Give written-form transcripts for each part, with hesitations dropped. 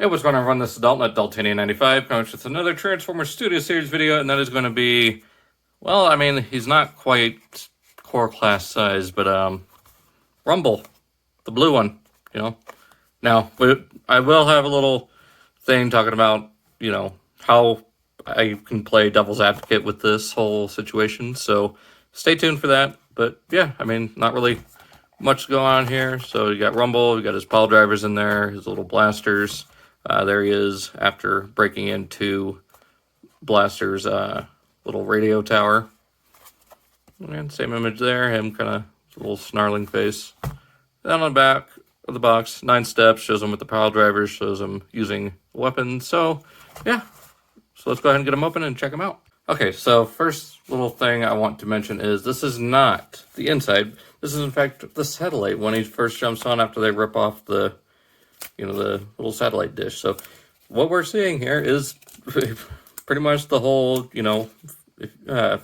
Hey, what's going on, everyone? This is Dalton at Daltania95, coming with another Transformers Studio Series video, and that is going to be, well, I mean, he's not quite core class size, but, Rumble, the blue one, you know. Now, I will have a little thing talking about, you know, how I can play devil's advocate with this whole situation, so stay tuned for that. But, yeah, I mean, not really much going on here. So you got Rumble, you got his pile drivers in there, his little blasters. There he is after breaking into Blaster's little radio tower. And same image there, him kind of a little snarling face. Then on the back of the box, 9 steps, shows him with the pile drivers, shows him using the weapon. So, yeah. So let's go ahead and get him open and check him out. Okay, so first little thing I want to mention is this is not the inside. This is, in fact, the satellite when he first jumps on after they rip off the, you know, the little satellite dish. So what we're seeing here is pretty much the whole, you know,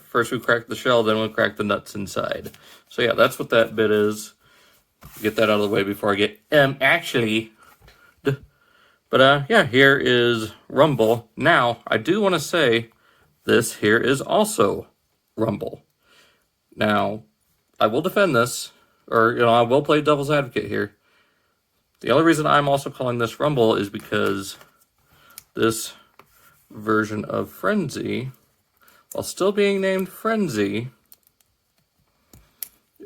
first we crack the shell, then we'll crack the nuts inside. So yeah, that's what that bit is. Get that out of the way before I get, actually. But yeah, here is Rumble. Now, I do want to say this here is also Rumble. Now, I will defend this, or, you know, I will play devil's advocate here. The only reason I'm also calling this Rumble is because this version of Frenzy, while still being named Frenzy,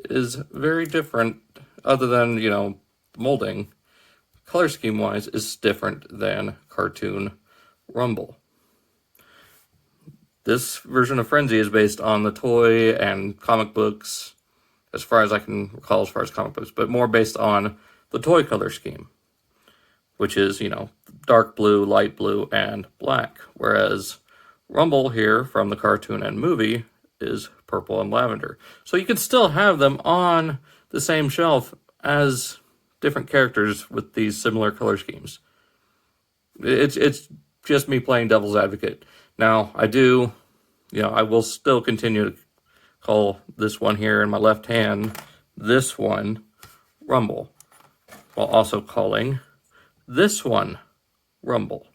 is very different, other than, you know, molding. Color scheme-wise, is different than cartoon Rumble. This version of Frenzy is based on the toy and comic books, as far as I can recall, as far as comic books, but more based on the toy color scheme, which is, you know, dark blue, light blue, and black. Whereas Rumble here from the cartoon and movie is purple and lavender. So you can still have them on the same shelf as different characters with these similar color schemes. It's just me playing devil's advocate. Now, I do, you know, I will still continue to call this one here in my left hand, this one, Rumble, while also calling this one Rumble.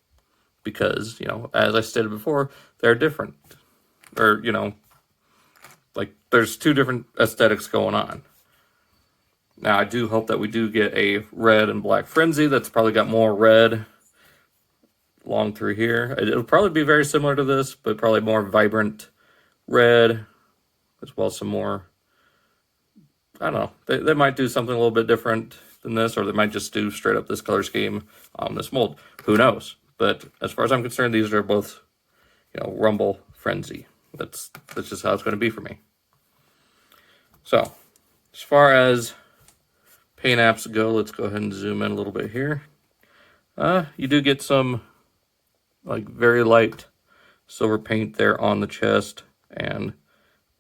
Because, you know, as I stated before, they're different. Or, you know, like, there's two different aesthetics going on. Now, I do hope that we do get a red and black Frenzy that's probably got more red along through here. It'll probably be very similar to this, but probably more vibrant red, as well as some more, I don't know, they might do something a little bit different than this, or they might just do straight up this color scheme on this mold. Who knows? But as far as I'm concerned, these are both, you know, Rumble Frenzy. That's just how it's going to be for me. So, as far as paint apps go, let's go ahead and zoom in a little bit here. You do get some, like, very light silver paint there on the chest and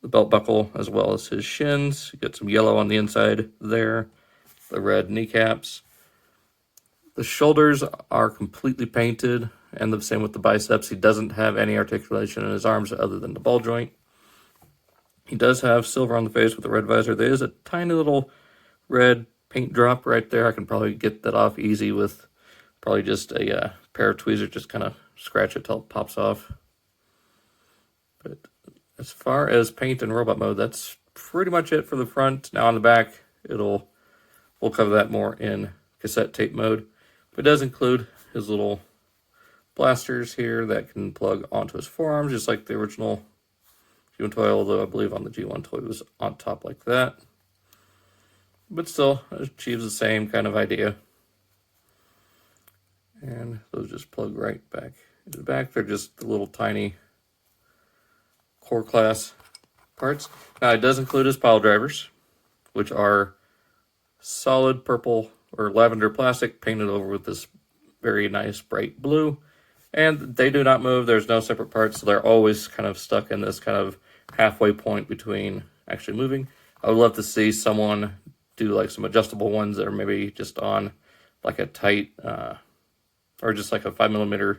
the belt buckle, as well as his shins. You get some yellow on the inside there, the red kneecaps. The shoulders are completely painted, and the same with the biceps. He doesn't have any articulation in his arms other than the ball joint. He does have silver on the face with the red visor. There is a tiny little red paint drop right there. I can probably get that off easy with probably just a pair of tweezers, just kind of scratch it till it pops off. But as far as paint and robot mode, that's pretty much it for the front. Now on the back, we'll cover that more in cassette tape mode. But it does include his little blasters here that can plug onto his forearms, just like the original G1 toy, although I believe on the G1 toy it was on top like that. But still, it achieves the same kind of idea. And those just plug right back into the back. They're just the little tiny core class parts. Now, it does include his pile drivers, which are solid purple or lavender plastic painted over with this very nice bright blue. And they do not move. There's no separate parts, so they're always kind of stuck in this kind of halfway point between actually moving. I would love to see someone do like some adjustable ones that are maybe just on like a tight, or just like a 5mm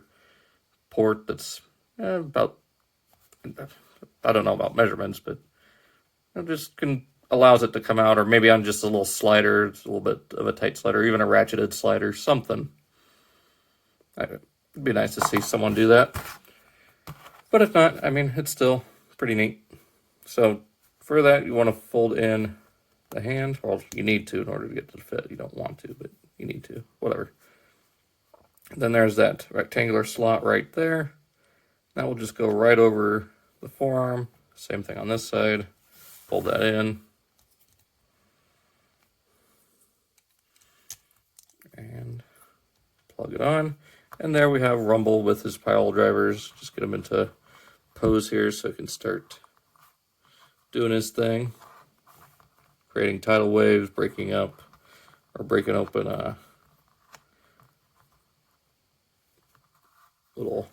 port that's about, I don't know about measurements, but it just allows it to come out, or maybe on just a little slider, it's a little bit of a tight slider, even a ratcheted slider, something. It'd be nice to see someone do that. But if not, I mean, it's still pretty neat. So for that, you want to fold in the hand. Well, you need to in order to get to the fit. You don't want to, but you need to. Whatever. Then there's that rectangular slot right there. That will just go right over the forearm. Same thing on this side. Fold that in. And plug it on. And there we have Rumble with his pile drivers. Just get him into pose here so he can start doing his thing. Creating tidal waves, breaking up, or breaking open little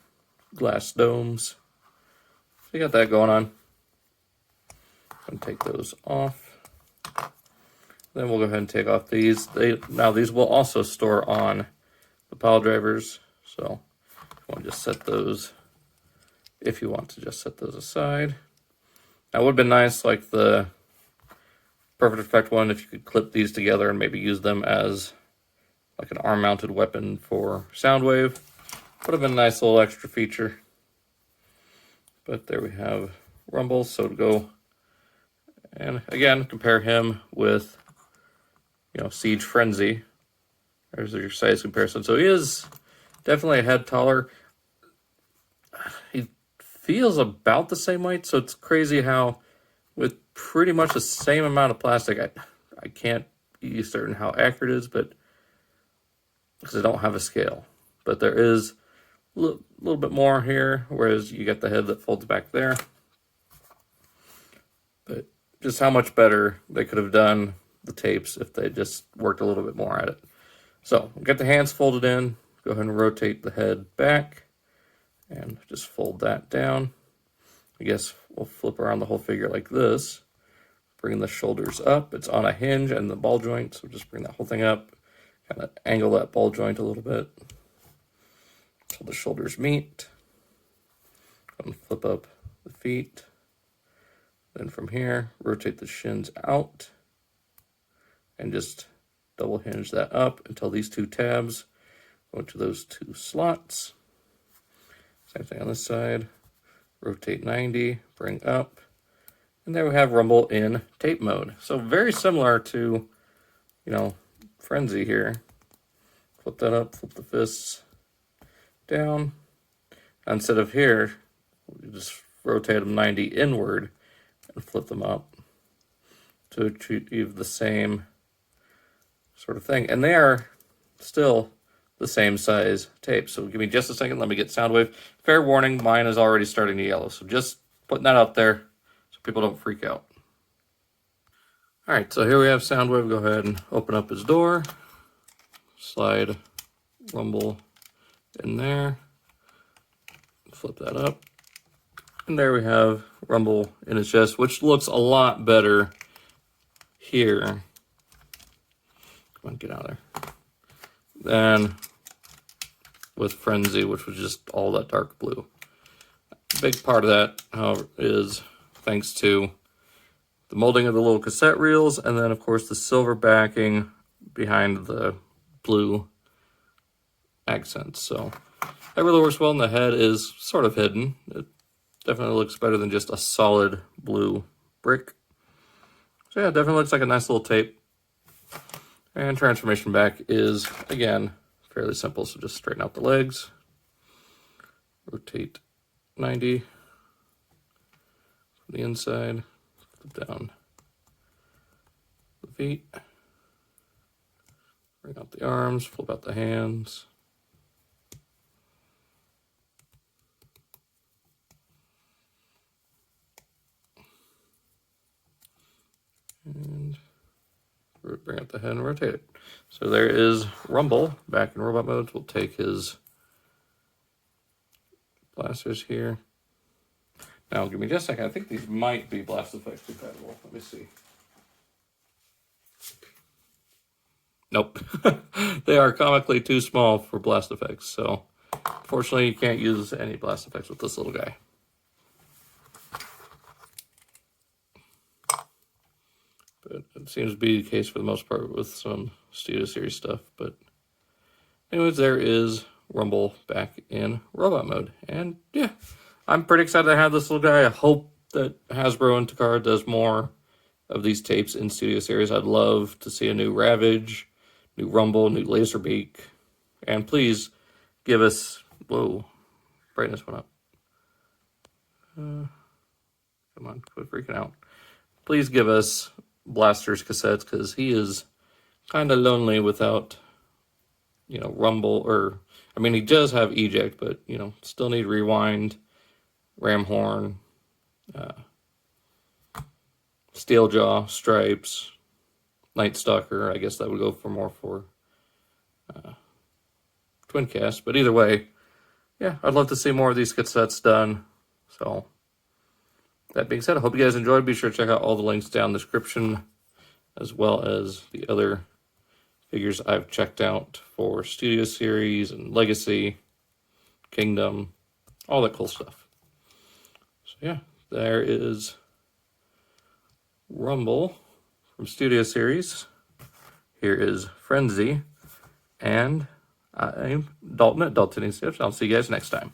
glass domes. So you got that going on. I'm going to take those off. Then we'll go ahead and take off these. Now these will also store on the pile drivers. So you want to just set those, if you want to just set those aside. Now it would have been nice, like the Perfect Effect one, if you could clip these together and maybe use them as like an arm-mounted weapon for Soundwave. Would have been a nice little extra feature. But there we have Rumble. So to go, and again, compare him with, Siege Frenzy. There's your size comparison. So he is definitely a head taller. He feels about the same weight, so it's crazy how with pretty much the same amount of plastic, I can't be certain how accurate it is, but because I don't have a scale. But there is a little bit more here, whereas you get the head that folds back there. But just how much better they could have done the tapes if they just worked a little bit more at it. So get the hands folded in, go ahead and rotate the head back, and just fold that down. I guess we'll flip around the whole figure like this. Bring the shoulders up. It's on a hinge and the ball joint, so just bring that whole thing up. Kind of angle that ball joint a little bit so the shoulders meet. And flip up the feet. Then from here, rotate the shins out. And just double hinge that up until these two tabs go into those two slots. Same thing on this side. Rotate 90, bring up. And there we have Rumble in tape mode. So very similar to, Frenzy here. Flip that up, flip the fists down. Instead of here, you just rotate them 90 inward and flip them up to achieve the same sort of thing. And they are still the same size tape. So give me just a second. Let me get Soundwave. Fair warning, mine is already starting to yellow. So just putting that out there so people don't freak out. All right, so here we have Soundwave. Go ahead and open up his door. Slide Rumble in there. Flip that up. And there we have Rumble in his chest, which looks a lot better here. Come on, get out of there. Than with Frenzy, which was just all that dark blue. A big part of that, however, is thanks to the molding of the little cassette reels, and then, of course, the silver backing behind the blue accents. So that really works well, and the head is sort of hidden. It definitely looks better than just a solid blue brick. So yeah, it definitely looks like a nice little tape. And transformation back is, again, fairly simple. So just straighten out the legs, rotate 90 from the inside, flip down the feet, bring out the arms, flip out the hands. And bring out the head and rotate it. So there is Rumble back in robot mode. We'll take his blasters here. Now, give me just a second. I think these might be Blast Effects compatible. Let me see. Nope. They are comically too small for Blast Effects. So, unfortunately, you can't use any Blast Effects with this little guy. But it seems to be the case for the most part with some Studio Series stuff. But anyways, there is Rumble back in robot mode. And yeah, I'm pretty excited to have this little guy. I hope that Hasbro and Takara does more of these tapes in Studio Series. I'd love to see a new Ravage, new Rumble, new Laserbeak. And please give us... Whoa. Brightness went up. Come on, quit freaking out. Please give us Blaster's cassettes, because he is kind of lonely without, you know, Rumble, or... I mean, he does have Eject, but, you know, still need Rewind, Ramhorn, Steeljaw, Stripes, Night Stalker. I guess that would go for more for Twincast. But either way, yeah, I'd love to see more of these cassettes done. So, that being said, I hope you guys enjoyed. Be sure to check out all the links down in the description, as well as the other figures I've checked out for Studio Series and Legacy, Kingdom, all that cool stuff. So yeah, there is Rumble from Studio Series. Here is Frenzy, and I'm Dalton at Dalton Sips. I'll see you guys next time.